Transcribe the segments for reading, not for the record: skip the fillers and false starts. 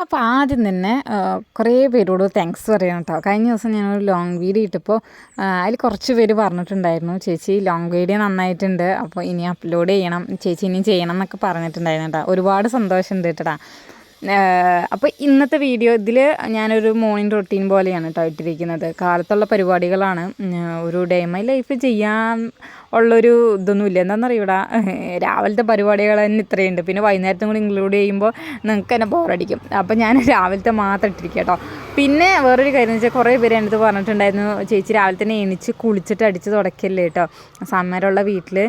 അപ്പോൾ ആദ്യം തന്നെ കുറേ പേരോട് താങ്ക്സ് പറയണം കേട്ടോ. കഴിഞ്ഞ ദിവസം ഞാനൊരു ലോങ് വീഡിയോ ഇട്ടപ്പോൾ അതിൽ കുറച്ച് പേര് പറഞ്ഞിട്ടുണ്ടായിരുന്നു, ചേച്ചി ലോങ് വീഡിയോ നന്നായിട്ടുണ്ട്, അപ്പോൾ ഇനി അപ്ലോഡ് ചെയ്യണം, ചേച്ചി ഇനിയും ചെയ്യണം എന്നൊക്കെ പറഞ്ഞിട്ടുണ്ടായിരുന്നു കേട്ടോ. ഒരുപാട് സന്തോഷമുണ്ട് കേട്ടോ. അപ്പോൾ ഇന്നത്തെ വീഡിയോ ഇതിൽ ഞാനൊരു മോർണിംഗ് റൊട്ടീൻ പോലെയാണ് കേട്ടോ ഇട്ടിരിക്കുന്നത്. കാലത്തുള്ള പരിപാടികളാണ്. ഒരു ഡേ മൈ ലൈഫ് ചെയ്യാൻ ഉള്ളൊരു ഇതൊന്നുമില്ല. എന്താണെന്നറിയോ, ഇവിടെ രാവിലത്തെ പരിപാടികൾ തന്നെ ഇത്രയുണ്ട്. പിന്നെ വൈകുന്നേരത്തും കൂടി ഇൻക്ലൂഡ് ചെയ്യുമ്പോൾ നിങ്ങൾക്ക് തന്നെ ബോറടിക്കും. അപ്പോൾ ഞാൻ രാവിലത്തെ മാത്രം ഇട്ടിരിക്കുക കേട്ടോ. പിന്നെ വേറൊരു കാര്യം എന്ന് വെച്ചാൽ കുറേ പേര് എൻ്റെ അടുത്ത് പറഞ്ഞിട്ടുണ്ടായിരുന്നു, ചേച്ചി രാവിലെ തന്നെ എണിച്ച് കുളിച്ചിട്ട് അടിച്ച് തുടയ്ക്കല്ലേ കേട്ടോ, സമ്മരുള്ള വീട്ടിൽ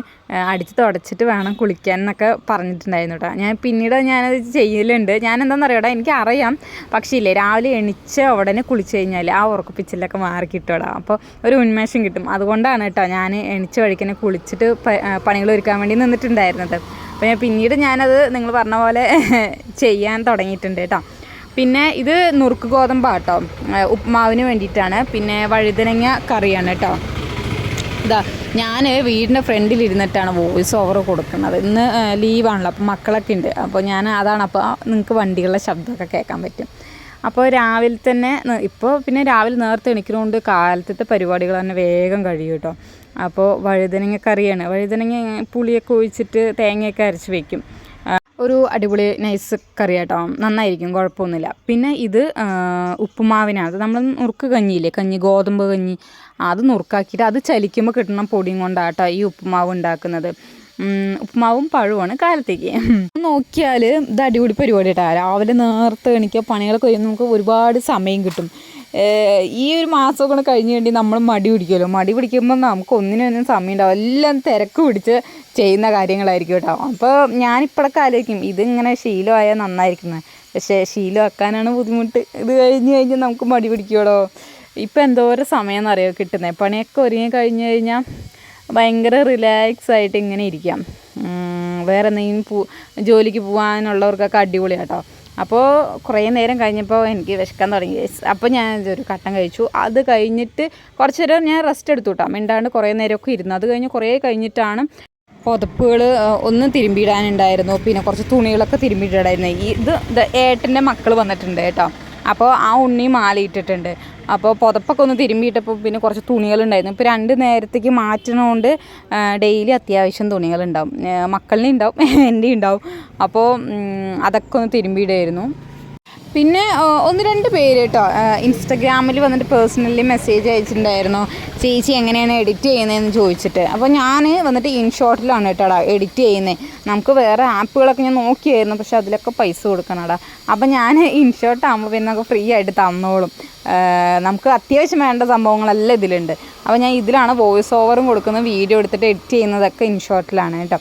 അടിച്ച് തുടച്ചിട്ട് വേണം കുളിക്കാൻ എന്നൊക്കെ പറഞ്ഞിട്ടുണ്ടായിരുന്നു കേട്ടോ. പിന്നീട് ഞാനത് ചെയ്യലുണ്ട്. ഞാൻ എന്താണെന്നറിയാം, എനിക്കറിയാം, പക്ഷേ ഇല്ലേ, രാവിലെ എണിച്ച് ഉടനെ കുളിച്ച് കഴിഞ്ഞാൽ ആ ഉറക്കപ്പിച്ചിലൊക്കെ മാറി കിട്ടുമല്ലോ, അപ്പോൾ ഒരു ഉന്മേഷം കിട്ടും. അതുകൊണ്ടാണ് കേട്ടോ ഞാൻ എണിച്ച് വഴിക്കനെ കുളിച്ചിട്ട് പണികൾ ഒരുക്കാൻ വേണ്ടി നിന്നിട്ടുണ്ടായിരുന്നത്. അപ്പോൾ പിന്നീട് ഞാനത് നിങ്ങൾ പറഞ്ഞ പോലെ ചെയ്യാൻ തുടങ്ങിയിട്ടുണ്ട് കേട്ടോ. പിന്നെ ഇത് നുറുക്ക് ഗോതമ്പാട്ടോ, ഉപ്മാവിന് വേണ്ടിയിട്ടാണ്. പിന്നെ വഴുതനങ്ങ കറിയാണ് കേട്ടോ. ഇതാ ഞാൻ വീടിൻ്റെ ഫ്രണ്ടിലിരുന്നിട്ടാണ് വോയിസ് ഓവർ കൊടുക്കുന്നത്. ഇന്ന് ലീവാണല്ലോ, അപ്പോൾ മക്കളൊക്കെ ഉണ്ട്. അപ്പോൾ അതാണ്, അപ്പോൾ നിങ്ങൾക്ക് വണ്ടികളുടെ ശബ്ദമൊക്കെ കേൾക്കാൻ പറ്റും. അപ്പോൾ രാവിലെ തന്നെ ഇപ്പോൾ പിന്നെ രാവിലെ നേരത്തെ എണിക്കുന്നതുകൊണ്ട് കാലത്തെ പരിപാടികൾ തന്നെ വേഗം കഴിയും കേട്ടോ. അപ്പോൾ വഴുതനങ്ങ കറിയാണ്. വഴുതനങ്ങ പുളിയൊക്കെ ഒഴിച്ചിട്ട് തേങ്ങയൊക്കെ അരച്ച് വയ്ക്കും. ഒരു അടിപൊളി നൈസ് കറി കേട്ടോ, നന്നായിരിക്കും, കുഴപ്പമൊന്നുമില്ല. പിന്നെ ഇത് ഉപ്പുമാവിനാണ്. അത് നമ്മൾ നുറുക്ക് കഞ്ഞിയില്ലേ, ഗോതമ്പ് കഞ്ഞി, അത് നുറുക്കാക്കിയിട്ട് അത് ചലിക്കുമ്പോൾ കിട്ടുന്ന പൊടിയും കൊണ്ടാട്ടോ ഈ ഉപ്പുമാവ് ഉണ്ടാക്കുന്നത്. ഉപ്പുമാവും പഴവുമാണ് കാലത്തേക്ക്. നോക്കിയാൽ ഇത് അടിപൊളി പരിപാടി കേട്ടോ. രാവിലെ നേരത്തെ എണിക്കുക, പണികളൊക്കെ കഴിയുമ്പോൾ നമുക്ക് ഒരുപാട് സമയം കിട്ടും. ഈ ഒരു മാസം കൂടെ കഴിഞ്ഞ് വേണ്ടി നമ്മൾ മടി പിടിക്കുമല്ലോ. മടി പിടിക്കുമ്പോൾ നമുക്ക് ഒന്നിനും സമയം ഉണ്ടാവും. എല്ലാം തിരക്ക് പിടിച്ച് ചെയ്യുന്ന കാര്യങ്ങളായിരിക്കും കേട്ടോ. അപ്പോൾ ഞാനിപ്പോഴൊക്കെ ആലോചിക്കും, ഇതിങ്ങനെ ശീലമായാൽ നന്നായിരിക്കുന്നത്. പക്ഷേ ശീലമാക്കാനാണ് ബുദ്ധിമുട്ട്. ഇത് കഴിഞ്ഞ് നമുക്ക് മടി പിടിക്കുമല്ലോ. ഇപ്പം എന്തോരം സമയം എന്നറിയോ കിട്ടുന്നത്. പണിയൊക്കെ ഒരുങ്ങി കഴിഞ്ഞ് കഴിഞ്ഞാൽ ഭയങ്കര റിലാക്സ് ആയിട്ട് ഇങ്ങനെ ഇരിക്കാം. വേറെ എന്തെങ്കിലും ജോലിക്ക് പോകാനുള്ളവർക്കൊക്കെ അടിപൊളിയാണ് കേട്ടോ. അപ്പോൾ കുറേ നേരം കഴിഞ്ഞപ്പോൾ എനിക്ക് വിശക്കാൻ തുടങ്ങി. അപ്പോൾ ഞാൻ ഒരു കട്ടൻ കഴിച്ചു. അത് കഴിഞ്ഞിട്ട് കുറച്ച് നേരം ഞാൻ റെസ്റ്റ് എടുത്തു കേട്ടോ, മിണ്ടാണ്ട് കുറേ നേരമൊക്കെ ഇരുന്നു. അത് കഴിഞ്ഞ് കുറേ കഴിഞ്ഞിട്ടാണ് പുതപ്പുകൾ ഒന്ന് തിരുമ്പിയിടാനുണ്ടായിരുന്നു. പിന്നെ കുറച്ച് തുണികളൊക്കെ തിരുമ്പിയിടായിരുന്നു. ഇത് ഏട്ടൻ്റെ മക്കൾ വന്നിട്ടുണ്ട് കേട്ടോ. അപ്പോൾ ആ ഉണ്ണി മാലയിട്ടിട്ടുണ്ട്. അപ്പോൾ പുതപ്പൊക്കെ ഒന്ന് തിരുമ്പിയിട്ടപ്പോൾ പിന്നെ കുറച്ച് തുണികളുണ്ടായിരുന്നു. ഇപ്പോൾ 2 നേരത്തേക്ക് മാറ്റുന്നതുകൊണ്ട് ഡെയിലി അത്യാവശ്യം തുണികളുണ്ടാവും. മക്കളിന് ഉണ്ടാവും, എൻ്റെ ഉണ്ടാവും. അപ്പോൾ അതൊക്കെ ഒന്ന് തിരുമ്പിയിടായിരുന്നു. പിന്നെ 1-2 പേര് കേട്ടോ ഇൻസ്റ്റഗ്രാമിൽ വന്നിട്ട് പേഴ്സണലി മെസ്സേജ് അയച്ചിട്ടുണ്ടായിരുന്നു, ചേച്ചി എങ്ങനെയാണ് എഡിറ്റ് ചെയ്യുന്നതെന്ന് ചോദിച്ചിട്ട്. അപ്പോൾ ഞാൻ വന്നിട്ട് ഇൻഷോട്ടിലാണ് കേട്ടോടാ എഡിറ്റ് ചെയ്യുന്നത്. നമുക്ക് വേറെ ആപ്പുകളൊക്കെ ഞാൻ നോക്കിയായിരുന്നു, പക്ഷെ അതിലൊക്കെ പൈസ കൊടുക്കണടാ. അപ്പോൾ ഞാൻ ഇൻഷോട്ടാകുമ്പോൾ പിന്നെ നമുക്ക് ഫ്രീ ആയിട്ട് തന്നോളും. നമുക്ക് അത്യാവശ്യം വേണ്ട സംഭവങ്ങളെല്ലാം ഇതിലുണ്ട്. അപ്പോൾ ഞാൻ ഇതിലാണ് വോയിസ് ഓവറും കൊടുക്കുന്നത്, വീഡിയോ എടുത്തിട്ട് എഡിറ്റ് ചെയ്യുന്നതൊക്കെ ഇൻഷോട്ടിലാണ് കേട്ടോ.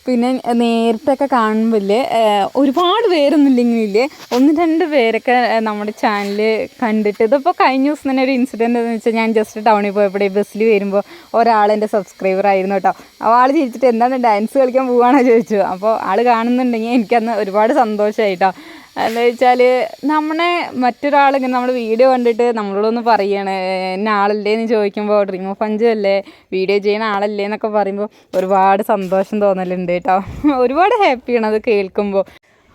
പിന്നെ നേരിട്ടൊക്കെ കാണുമ്പോൾ ഒരുപാട് പേരൊന്നുമില്ലെങ്കിലില്ലേ 1-2 പേരൊക്കെ നമ്മുടെ ചാനൽ കണ്ടിട്ട്. ഇതിപ്പോൾ കഴിഞ്ഞ ദിവസം തന്നെ ഒരു ഇൻസിഡൻറ്റ് എന്ന് വെച്ചാൽ, ഞാൻ ജസ്റ്റ് ടൗണിൽ പോയപ്പോഴേ ബസ്സിൽ വരുമ്പോൾ ഒരാളെൻ്റെ സബ്സ്ക്രൈബർ ആയിരുന്നു കേട്ടോ. അപ്പോൾ ആൾ ചിരിച്ചിട്ട് എന്താണ് ഡാൻസ് കളിക്കാൻ പോവുകയാണോ ചോദിച്ചു. അപ്പോൾ ആൾ കാണുന്നുണ്ടെങ്കിൽ എനിക്കന്ന് ഒരുപാട് സന്തോഷമായിട്ടോ. എന്താ വെച്ചാൽ മറ്റൊരാളിങ്ങനെ നമ്മുടെ വീഡിയോ കണ്ടിട്ട് നമ്മളോടൊന്ന് പറയാണ്, എന്നെ ആളല്ലേ എന്ന് ചോദിക്കുമ്പോൾ ഡ്രീം ഓഫ് അഞ്ചു അല്ലേ, വീഡിയോ ചെയ്യുന്ന ആളല്ലേ എന്നൊക്കെ പറയുമ്പോൾ ഒരുപാട് സന്തോഷം തോന്നലുണ്ട് കേട്ടോ. ഒരുപാട് ഹാപ്പിയാണ് അത് കേൾക്കുമ്പോൾ.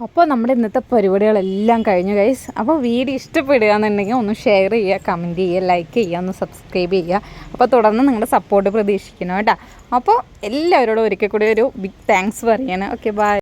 അപ്പോൾ നമ്മുടെ ഇന്നത്തെ പരിപാടികളെല്ലാം കഴിഞ്ഞു ഗൈസ്. അപ്പോൾ വീഡിയോ ഇഷ്ടപ്പെടുക എന്നുണ്ടെങ്കിൽ ഒന്ന് ഷെയർ ചെയ്യുക, കമൻറ്റ് ചെയ്യുക, ലൈക്ക് ചെയ്യുക, ഒന്ന് സബ്സ്ക്രൈബ് ചെയ്യുക. അപ്പോൾ തുടർന്ന് നിങ്ങളുടെ സപ്പോർട്ട് പ്രതീക്ഷിക്കണം കേട്ടോ. അപ്പോൾ എല്ലാവരോടും ഒരിക്കൽ കൂടി ഒരു ബിഗ് താങ്ക്സ് പറയാണ്. Okay, by.